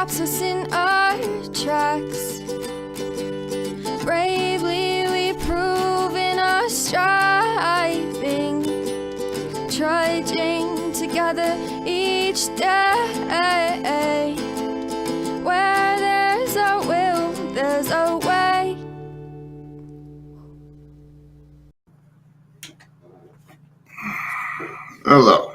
stops us in our tracks. Bravely we prove in our striving, trudging together each day. Where there's a will, there's a way. Hello.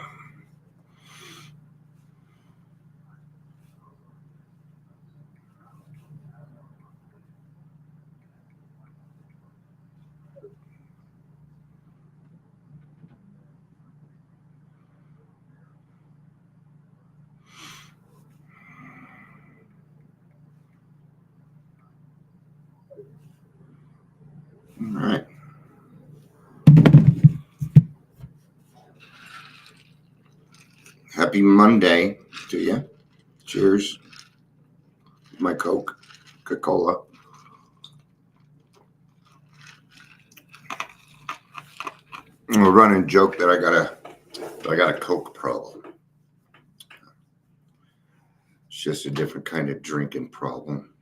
All right. Happy Monday to you. Cheers. My Coca-Cola. I'm a running joke that I got a Coke problem. It's just a different kind of drinking problem.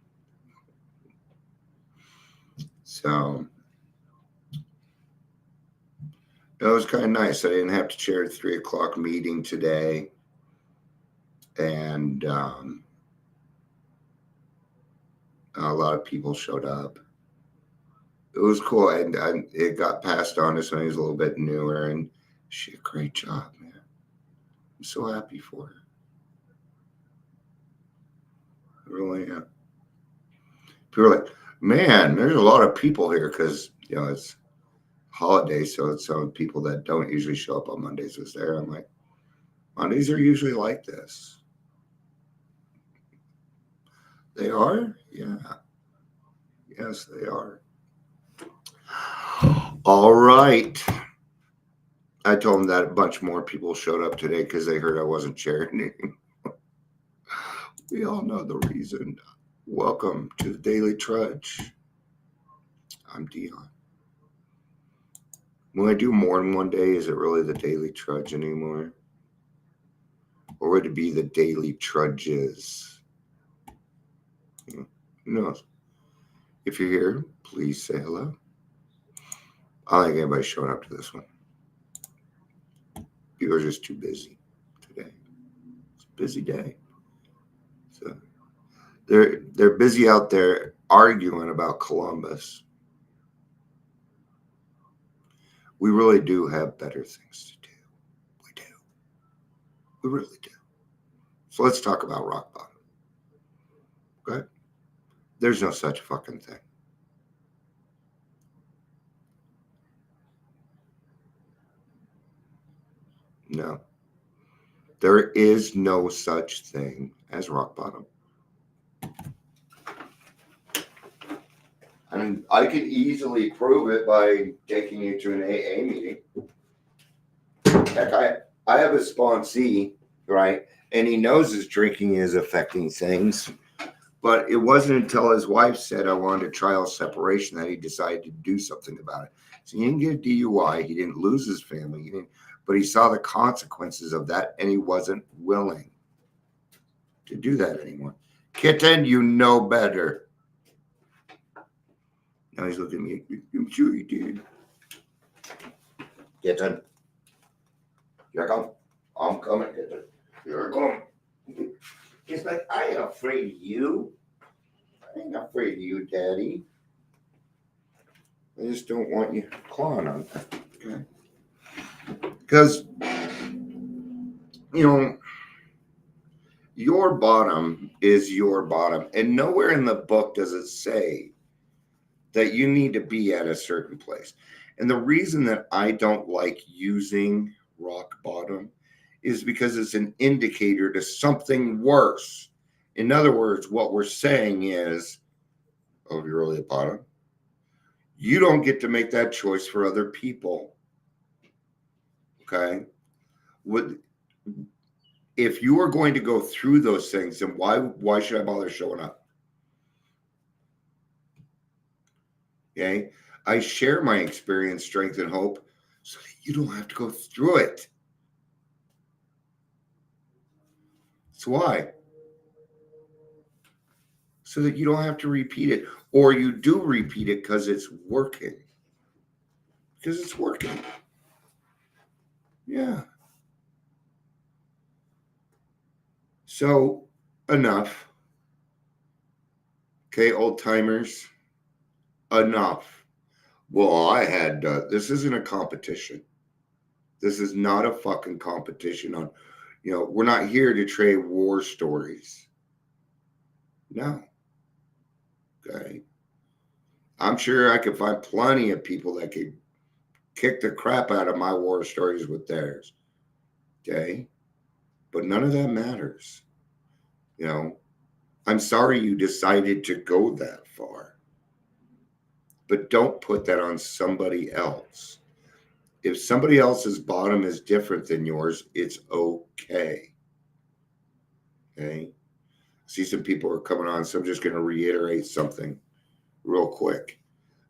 So it was kind of nice. I didn't have to chair a 3:00 meeting today. And a lot of people showed up. It was cool. And it got passed on to somebody who's a little bit newer. And she did a great job, man. I'm so happy for her. I really am. People are like, man, there's a lot of people here because, it's holiday. So it's some people that don't usually show up on Mondays was there. I'm like, Mondays are usually like this. They are? Yeah. Yes, they are. All right. I told them that a bunch more people showed up today because they heard I wasn't chairing anymore. We all know the reason. Welcome to the Daily Trudge. I'm Dion. When I do more than one day, is it really the Daily Trudge anymore? Or would it be the Daily Trudges? Who knows? If you're here, please say hello. I don't think anybody's showing up to this one. People are just too busy today. It's a busy day. So they're busy out there arguing about Columbus. We really do have better things to do. We do. We really do. So let's talk about rock bottom. Okay? There's no such fucking thing. No. There is no such thing as rock bottom. I mean, I could easily prove it by taking you to an AA meeting. Heck, I have a sponsee, right? And he knows his drinking is affecting things. But it wasn't until his wife said I wanted a trial separation that he decided to do something about it. So he didn't get a DUI. He didn't lose his family. But he saw the consequences of that, and he wasn't willing to do that anymore. Kitten, you know better. Now he's looking at me. I'm sure he did. Kitten. Here I come. I'm coming, Kitten. Here I come. He's like, I ain't afraid of you. I ain't afraid of you, Daddy. I just don't want you clawing on that, okay? Because, your bottom is your bottom. And nowhere in the book does it say that you need to be at a certain place. And the reason that I don't like using rock bottom is because it's an indicator to something worse. In other words, what we're saying is, oh, you're really at bottom. You don't get to make that choice for other people. Okay? If you are going to go through those things, then why should I bother showing up? Okay? I share my experience, strength, and hope so that you don't have to go through it. That's why. so that you don't have to repeat it, or you do repeat it because it's working. Because it's working. Yeah. So, enough. Okay, old timers, enough. Well, this isn't a competition. This is not a fucking competition on, we're not here to trade war stories. No. Okay. I'm sure I could find plenty of people that could kick the crap out of my war stories with theirs. Okay. But none of that matters. I'm sorry you decided to go that far. But don't put that on somebody else. If somebody else's bottom is different than yours, it's okay. Okay. See, some people are coming on, so I'm just going to reiterate something real quick.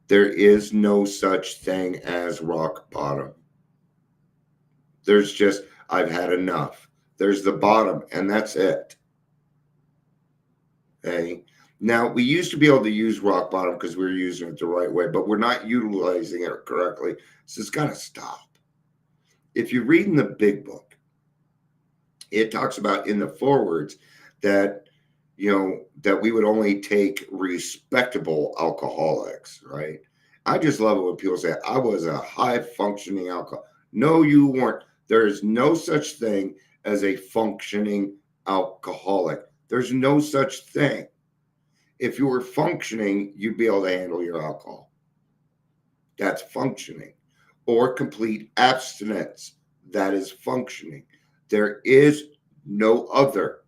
There is no such thing as rock bottom. There's just, I've had enough. There's the bottom, and that's it. Okay. Now, we used to be able to use rock bottom because we were using it the right way, but we're not utilizing it correctly. So it's got to stop. If you read in the big book, it talks about in the forewords that, that we would only take respectable alcoholics, right? I just love it when people say, I was a high functioning alcoholic. No, you weren't. There is no such thing as a functioning alcoholic. There's no such thing. If you were functioning, you'd be able to handle your alcohol. That's functioning. Or complete abstinence. That is functioning. There is no other.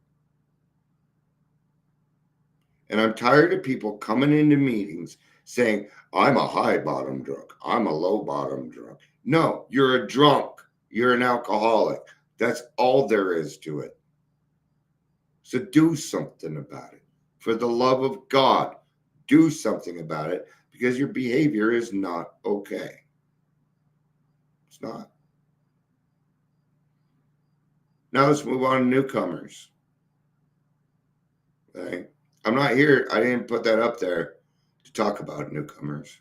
And I'm tired of people coming into meetings saying, I'm a high bottom drunk. I'm a low bottom drunk. No, you're a drunk. You're an alcoholic. That's all there is to it. So do something about it. For the love of God, do something about it, because your behavior is not okay. It's not. Now let's move on to newcomers. Okay. I'm not here. I didn't put that up there to talk about newcomers.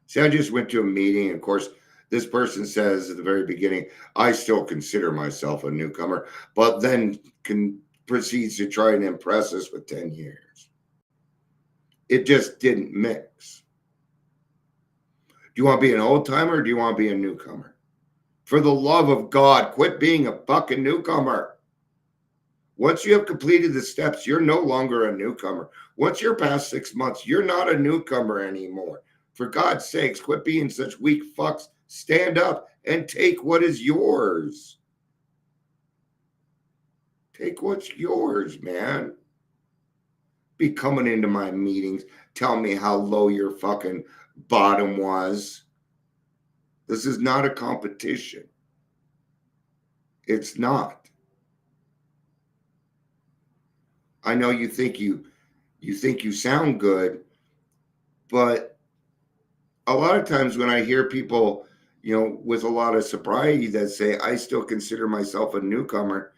See, I just went to a meeting. And of course, this person says at the very beginning, I still consider myself a newcomer, but then proceeds to try and impress us with 10 years. It just didn't mix. Do you want to be an old timer, or do you want to be a newcomer? For the love of God, quit being a fucking newcomer. Once you have completed the steps, you're no longer a newcomer. Once you're past 6 months, you're not a newcomer anymore. For God's sakes, quit being such weak fucks. Stand up and take what is yours. Take what's yours, man. Be coming into my meetings, tell me how low your fucking bottom was. This is not a competition. It's not. I know you think you sound good, but a lot of times when I hear people, with a lot of sobriety that say, I still consider myself a newcomer.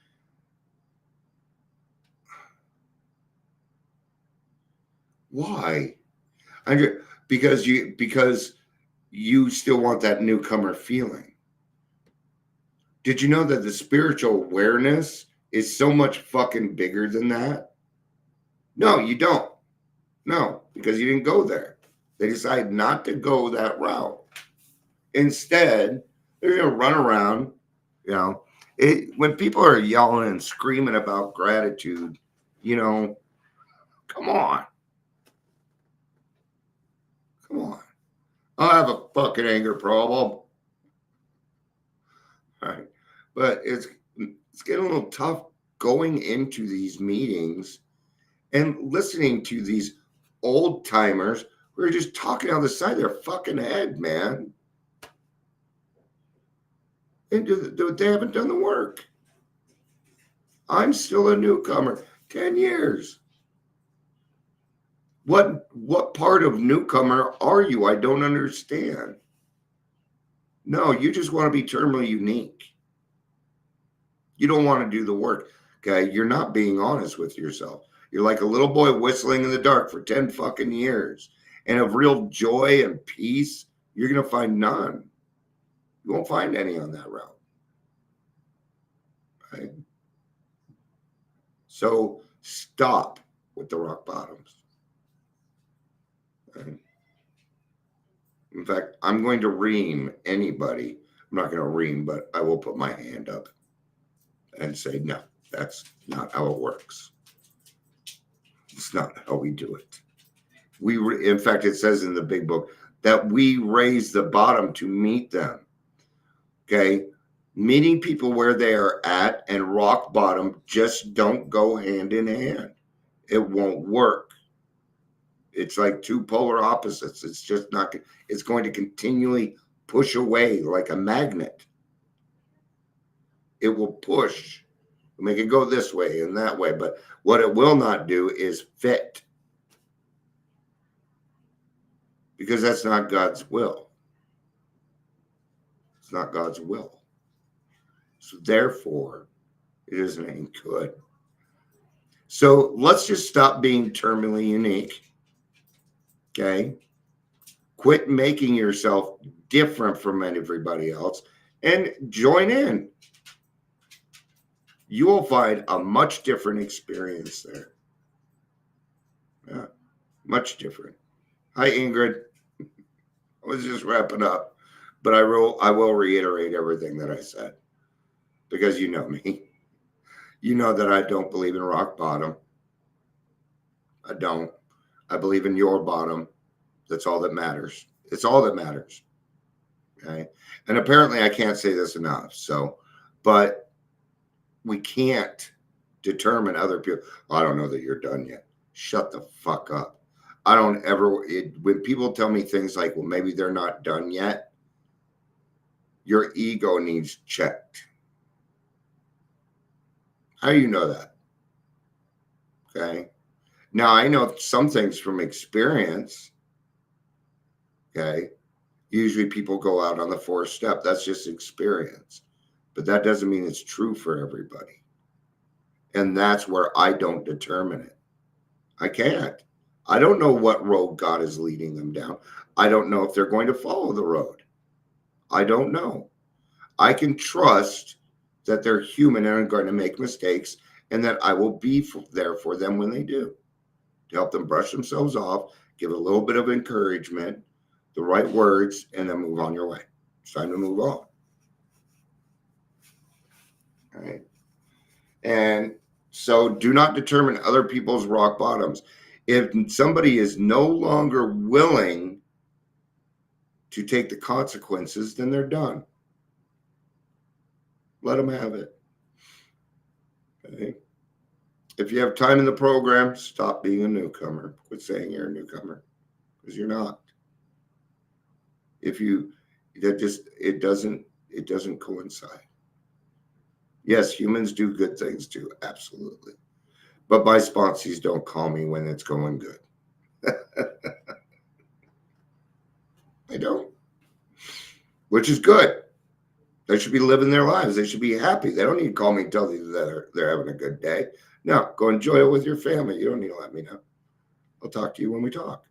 Why? Because you still want that newcomer feeling. Did you know that the spiritual awareness is so much fucking bigger than that? No, you don't. No, because you didn't go there. They decided not to go that route. Instead, they're going to run around, when people are yelling and screaming about gratitude, come on. Come on. I have a fucking anger problem. All right. But it's getting a little tough going into these meetings and listening to these old timers who are just talking out the side of their fucking head, man. And they haven't done the work. I'm still a newcomer. 10 years. What part of newcomer are you? I don't understand. No, you just want to be terminally unique. You don't want to do the work. Okay, you're not being honest with yourself. You're like a little boy whistling in the dark for 10 fucking years. And of real joy and peace, you're going to find none. You won't find any on that route. Right? So stop with the rock bottoms. Right? In fact, I'm going to ream anybody. I'm not going to ream, but I will put my hand up and say, no, that's not how it works. It's not how we do it. In fact, it says in the big book that we raise the bottom to meet them. Okay? Meeting people where they are at and rock bottom just don't go hand in hand. It won't work. It's like two polar opposites. It's just not, it's going to continually push away like a magnet. It will push, make it go this way and that way. But what it will not do is fit. Because that's not God's will. It's not God's will. So therefore, it isn't any good. So let's just stop being terminally unique. Okay? Quit making yourself different from everybody else and join in. You will find a much different experience there. Yeah, much different. Hi, Ingrid. I was just wrapping up, but I will reiterate everything that I said because you know me. You know that I don't believe in rock bottom. I don't. I believe in your bottom. That's all that matters. It's all that matters. Okay. And apparently I can't say this enough. So, but we can't determine other people. I don't know that you're done yet. Shut the fuck up. I don't ever, when people tell me things like, well, maybe they're not done yet, your ego needs checked. How do you know that? Okay. Now, I know some things from experience. Okay. Usually people go out on the fourth step. That's just experience. But that doesn't mean it's true for everybody. And that's where I don't determine it. I can't. I don't know what road God is leading them down. I don't know if they're going to follow the road. I don't know. I can trust that they're human and are going to make mistakes and that I will be there for them when they do. To help them brush themselves off, give a little bit of encouragement, the right words, and then move on your way. It's time to move on. All right. And so do not determine other people's rock bottoms. If somebody is no longer willing to take the consequences, then they're done. Let them have it. Okay. If you have time in the program, stop being a newcomer. Quit saying you're a newcomer because you're not. It doesn't coincide. Yes, humans do good things too, absolutely. But my sponsees don't call me when it's going good. They don't. Which is good. They should be living their lives. They should be happy. They don't need to call me and tell you that they're having a good day. No, go enjoy it with your family. You don't need to let me know. I'll talk to you when we talk.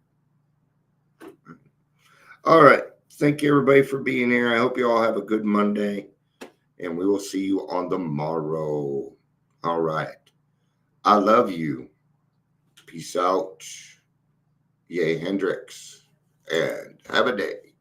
All right. Thank you, everybody, for being here. I hope you all have a good Monday. And we will see you on the morrow. All right. I love you. Peace out. Yay, Hendrix. And have a day.